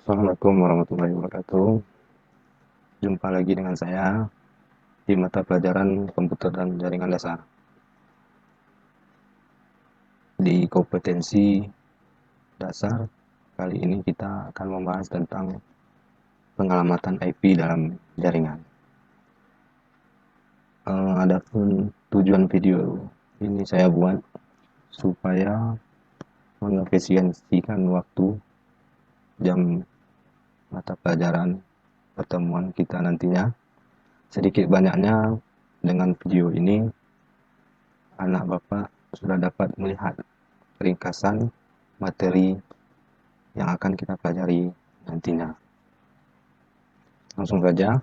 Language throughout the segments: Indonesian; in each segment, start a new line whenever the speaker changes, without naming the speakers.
Assalamualaikum warahmatullahi wabarakatuh. Jumpa lagi dengan saya di mata pelajaran komputer dan jaringan dasar. Di kompetensi dasar, kali ini kita akan membahas tentang pengalamatan IP dalam jaringan. Adapun tujuan video ini saya buat supaya mengefisiensikan waktu jam mata pelajaran pertemuan kita nantinya. Sedikit banyaknya dengan video ini anak Bapak sudah dapat melihat ringkasan materi yang akan kita pelajari nantinya. Langsung saja,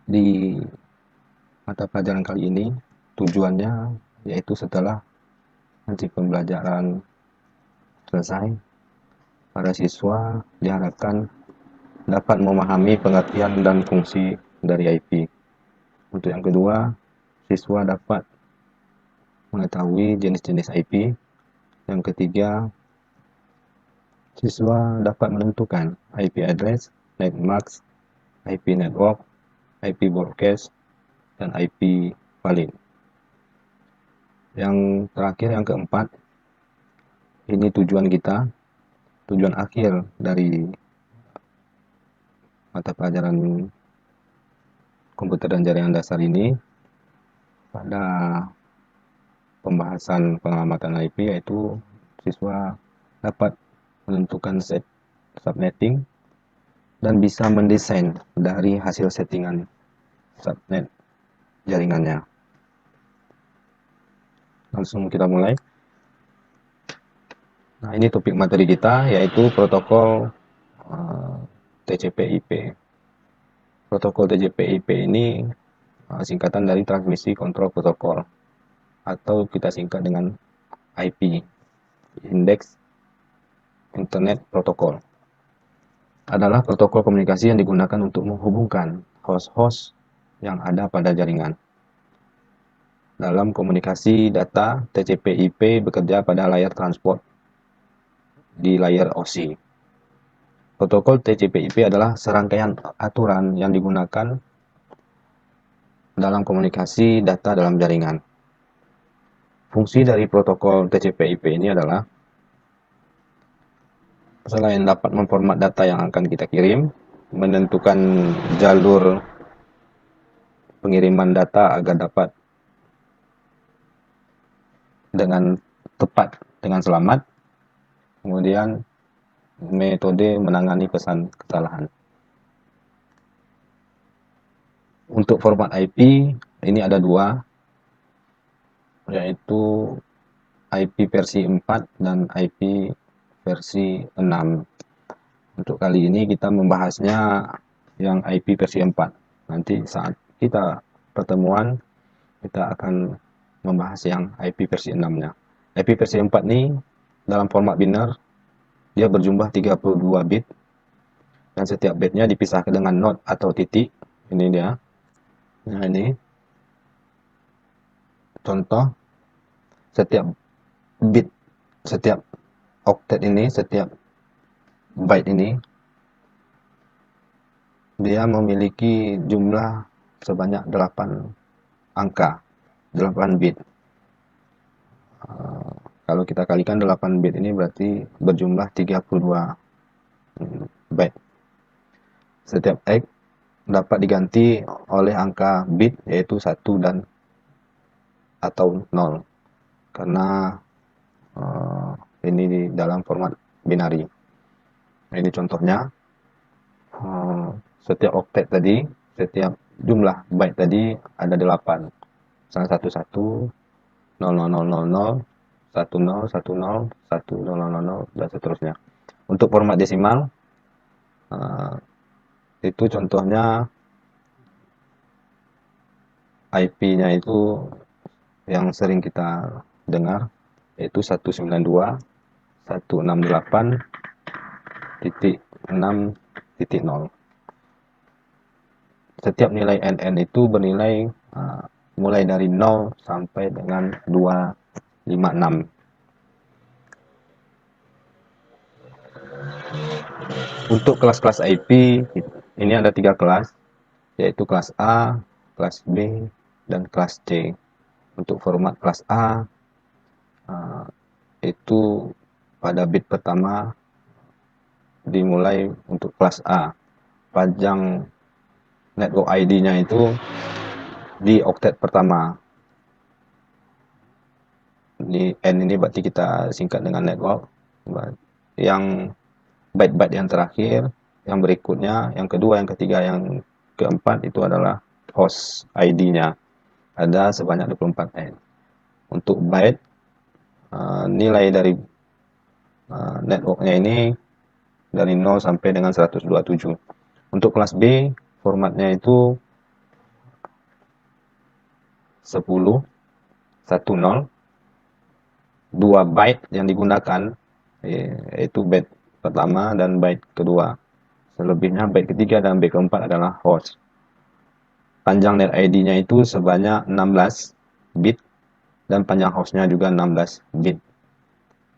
di mata pelajaran kali ini tujuannya yaitu setelah nanti pembelajaran selesai, para siswa diharapkan dapat memahami pengertian dan fungsi dari IP. Untuk yang kedua, siswa dapat mengetahui jenis-jenis IP. Yang ketiga, siswa dapat menentukan IP address, netmask, IP network, IP broadcast, dan IP valid. Yang terakhir, yang keempat, ini tujuan kita, tujuan akhir dari mata pelajaran komputer dan jaringan dasar ini pada pembahasan pengamatan IP, yaitu siswa dapat menentukan set subnetting dan bisa mendesain dari hasil settingan subnet jaringannya. Langsung kita mulai. Nah, ini topik materi kita, yaitu protokol TCP/IP. Protokol TCP/IP ini singkatan dari transmisi kontrol protokol, atau kita singkat dengan IP, Index Internet Protocol. Adalah protokol komunikasi yang digunakan untuk menghubungkan host-host yang ada pada jaringan. Dalam komunikasi data, TCP/IP bekerja pada layar transport di layar OSI. Protokol TCP/IP adalah serangkaian aturan yang digunakan dalam komunikasi data dalam jaringan. Fungsi dari protokol TCP/IP ini adalah selain dapat memformat data yang akan kita kirim, menentukan jalur pengiriman data agar dapat dengan tepat, dengan selamat, kemudian metode menangani pesan kesalahan. Untuk format IP ini ada dua, yaitu IP versi 4 dan IP versi 6. Untuk kali ini kita membahasnya yang IP versi 4. Nanti saat kita pertemuan kita akan membahas yang IP versi 6-nya. IP versi 4 ini dalam format biner, dia berjumlah 32 bit dan setiap bitnya dipisahkan dengan not atau titik. Ini dia. Nah, ini contoh setiap bit, setiap oktet ini, setiap byte ini dia memiliki jumlah sebanyak 8 angka, 8 bit. Kalau kita kalikan 8 bit ini berarti berjumlah 32 byte. Setiap X dapat diganti oleh angka bit yaitu 1 dan atau 0 karena ini di dalam format binary. Ini contohnya, setiap oktet tadi, setiap jumlah byte tadi ada 8. Misalnya 11, 0000, 10, 10, 1000, dan seterusnya. Untuk format desimal, itu contohnya IP-nya itu yang sering kita dengar, yaitu 192.168.6.0. Setiap nilai NN itu bernilai mulai dari 0 sampai dengan 256. Untuk kelas-kelas IP, ini ada 3 kelas, yaitu kelas A, kelas B, dan kelas C. Untuk format kelas A, itu pada bit pertama dimulai untuk kelas A. Panjang network ID-nya itu di oktet pertama. Di N ini berarti kita singkat dengan network. Yang byte-byte yang terakhir, yang berikutnya, yang kedua, yang ketiga, yang keempat itu adalah host ID-nya. Ada sebanyak 24 N. Untuk byte, nilai dari networknya ini dari 0 sampai dengan 127. Untuk kelas B, formatnya itu 10, 10, 2 byte yang digunakan, yaitu byte pertama dan byte kedua. Selebihnya byte ketiga dan byte keempat adalah host. Panjang net ID-nya itu sebanyak 16 bit dan panjang hostnya juga 16 bit.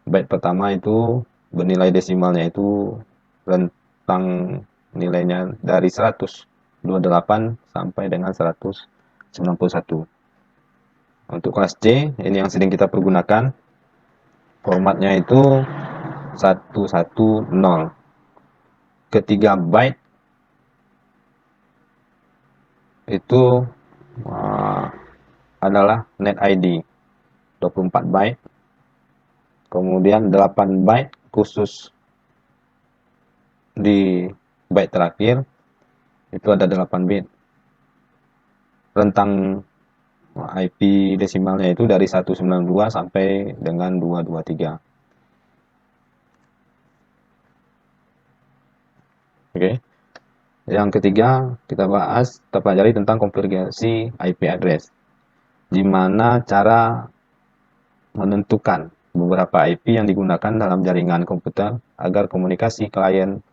Byte pertama itu bernilai desimalnya itu rentang nilainya dari 128 sampai dengan 191. Untuk kelas C, ini yang sering kita pergunakan, formatnya itu 110. Ketiga byte itu adalah net ID 24 byte, kemudian 8 byte khusus di byte terakhir itu ada 8 bit. Rentang IP desimalnya itu dari 192 sampai dengan 223. Oke. Yang ketiga, kita pelajari tentang konfigurasi IP address. Di mana cara menentukan beberapa IP yang digunakan dalam jaringan komputer agar komunikasi klien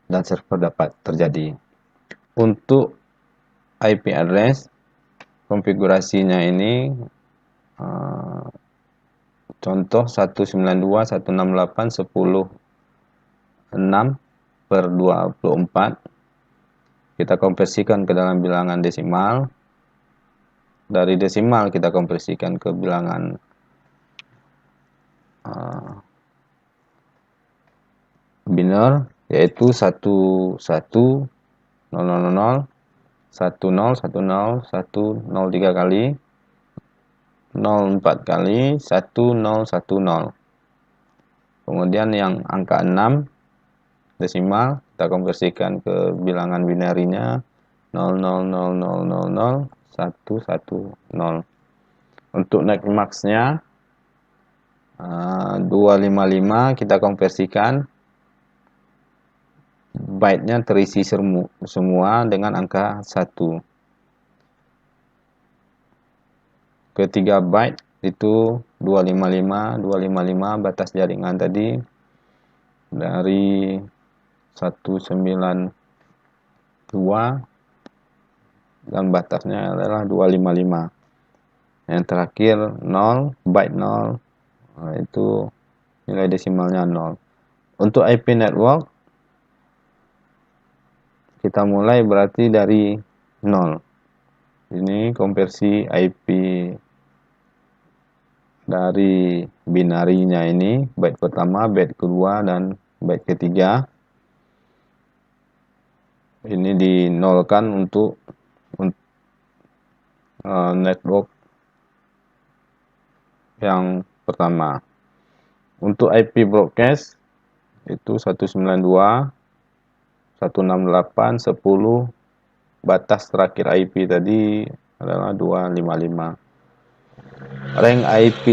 dan server dapat terjadi. Untuk IP address, konfigurasinya ini contoh 192.168.10.6/24 kita konversikan ke dalam bilangan desimal. Dari desimal kita konversikan ke bilangan biner, yaitu 1100101010 3 kali, 04 kali, 1010. Kemudian yang angka 6 desimal kita konversikan ke bilangan binarinya 00000110. Untuk next max-nya 255 kita konversikan, byte-nya terisi semua dengan angka 1. Ketiga byte itu 255 batas jaringan tadi dari 192 dan batasnya adalah 255. Yang terakhir 0, byte 0, itu nilai desimalnya 0. Untuk IP network kita mulai berarti dari 0. Ini konversi IP dari binarinya ini, byte pertama, byte kedua, dan byte ketiga. Ini dinolkan untuk network yang pertama. Untuk IP broadcast itu 192.168.10, batas terakhir IP tadi adalah 255. Rank IP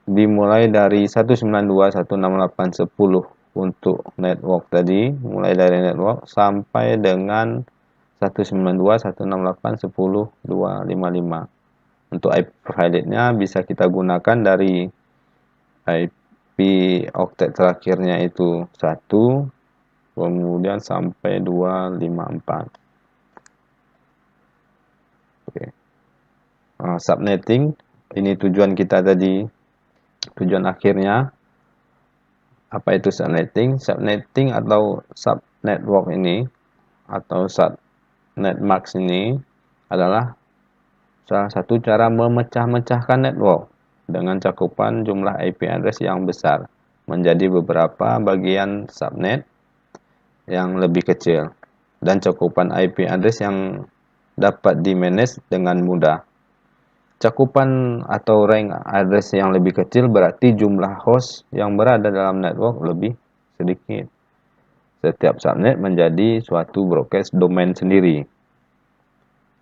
dimulai dari 192.168.10 untuk network tadi, mulai dari network sampai dengan 192.168.10.255. Untuk IP private-nya bisa kita gunakan dari IP oktet terakhirnya itu 1, kemudian sampai 254. Oke. Subnetting, ini tujuan kita tadi, tujuan akhirnya Apa itu subnetting? Subnetting atau subnetwork ini atau subnetmask ini adalah salah satu cara memecah-mecahkan network dengan cakupan jumlah IP address yang besar menjadi beberapa bagian subnet yang lebih kecil dan cakupan IP address yang dapat di-manage dengan mudah. Cakupan atau rank address yang lebih kecil berarti jumlah host yang berada dalam network lebih sedikit. Setiap subnet menjadi suatu broadcast domain sendiri.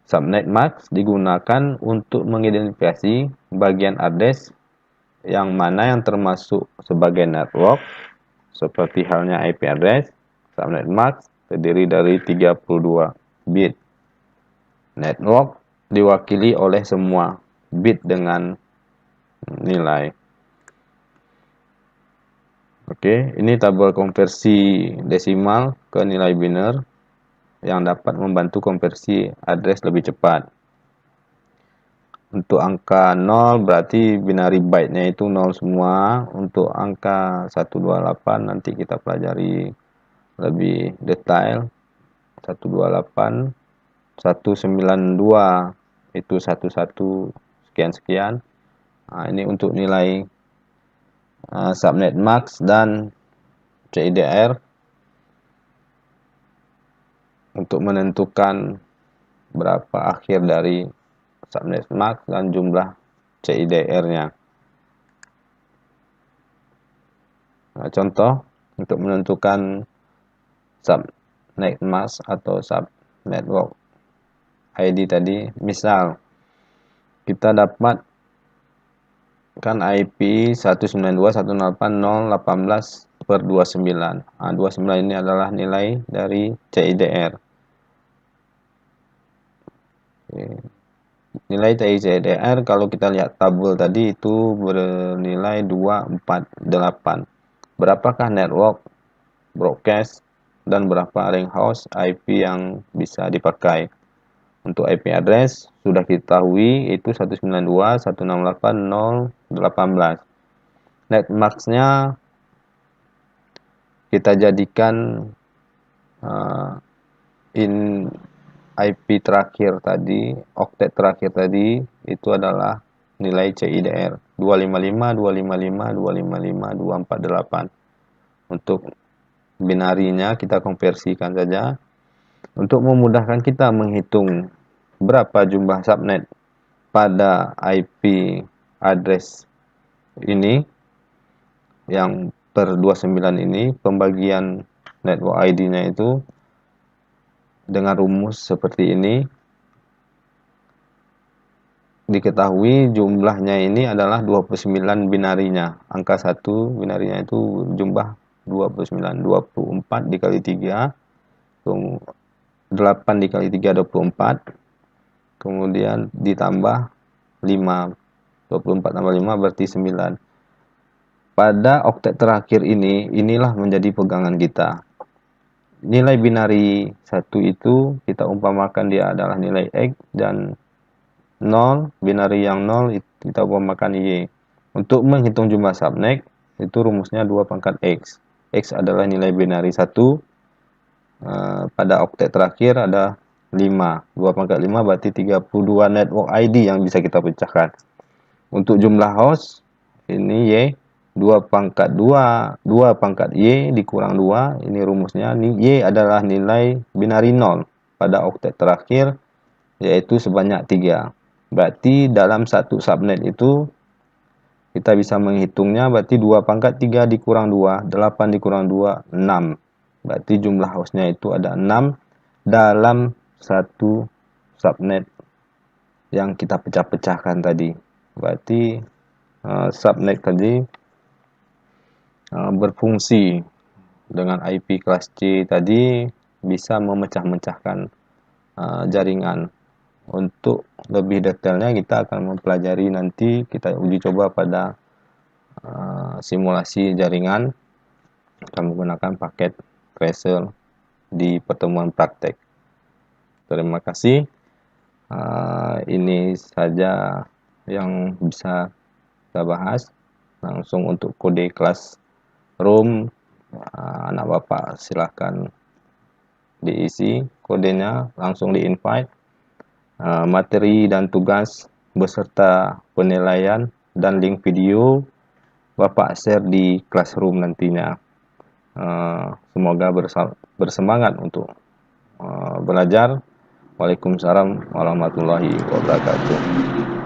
Subnet mask digunakan untuk mengidentifikasi bagian address yang mana yang termasuk sebagai network, seperti halnya IP address. Subnet mask terdiri dari 32 bit. Network diwakili oleh semua bit dengan nilai. Oke, ini tabel konversi desimal ke nilai biner yang dapat membantu konversi address lebih cepat. Untuk angka 0 berarti binary byte-nya itu 0 semua. Untuk angka 128 nanti kita pelajari lebih detail. 128, 192 itu 11 sekian-sekian. Nah, ini untuk nilai subnet max dan CIDR untuk menentukan berapa akhir dari subnet max dan jumlah CIDR-nya. Nah, contoh untuk menentukan subnet mask atau subnetwork ID tadi, misal kita dapat kan IP 192.168.0.18/29. Nah, 29 ini adalah nilai dari CIDR. Oke. Nilai CIDR kalau kita lihat tabel tadi itu bernilai 248. Berapakah network, broadcast, dan berapa ring host IP yang bisa dipakai? Untuk IP address sudah kita ketahui itu 192.168.0.18. Netmask-nya kita jadikan in IP terakhir tadi, oktet terakhir tadi itu adalah nilai CIDR 255, 255, 255, 248. Untuk binarinya kita konversikan saja. Untuk memudahkan kita menghitung berapa jumlah subnet pada IP address ini yang per 29 ini, pembagian network ID-nya itu dengan rumus seperti ini. Diketahui jumlahnya ini adalah 29 binarinya. Angka 1 binarinya itu jumlah 29. 24 dikali 3, 8 dikali 3, 24. Kemudian ditambah 5. 24 tambah 5 berarti 9. Pada oktet terakhir ini, inilah menjadi pegangan kita. Nilai binari 1 itu kita umpamakan dia adalah nilai X, dan 0, binari yang 0 kita umpamakan Y. Untuk menghitung jumlah subnet, itu rumusnya 2 pangkat X. X adalah nilai binari 1, pada oktet terakhir ada 5. 2 pangkat 5 berarti 32 network ID yang bisa kita pecahkan. Untuk jumlah host, ini Y, 2 pangkat 2 pangkat Y dikurang 2, ini rumusnya. Y adalah nilai binari 0 pada oktet terakhir, yaitu sebanyak 3. Berarti dalam satu subnet itu kita bisa menghitungnya, berarti 2 pangkat 3 dikurang 2, 8 dikurang 2, 6. Berarti jumlah hostnya itu ada 6 dalam satu subnet yang kita pecah-pecahkan tadi. Berarti subnet tadi berfungsi dengan IP kelas C tadi bisa memecah-mecahkan jaringan. Untuk lebih detailnya kita akan mempelajari nanti, kita uji coba pada simulasi jaringan kita menggunakan paket Tracer di pertemuan praktek. Terima kasih. Ini saja yang bisa kita bahas. Langsung untuk kode kelas room. Anak Bapak silahkan diisi kodenya, langsung di invite. Materi dan tugas beserta penilaian dan link video Bapak share di Classroom nantinya. Semoga bersemangat untuk belajar. Waalaikumsalam warahmatullahi wabarakatuh.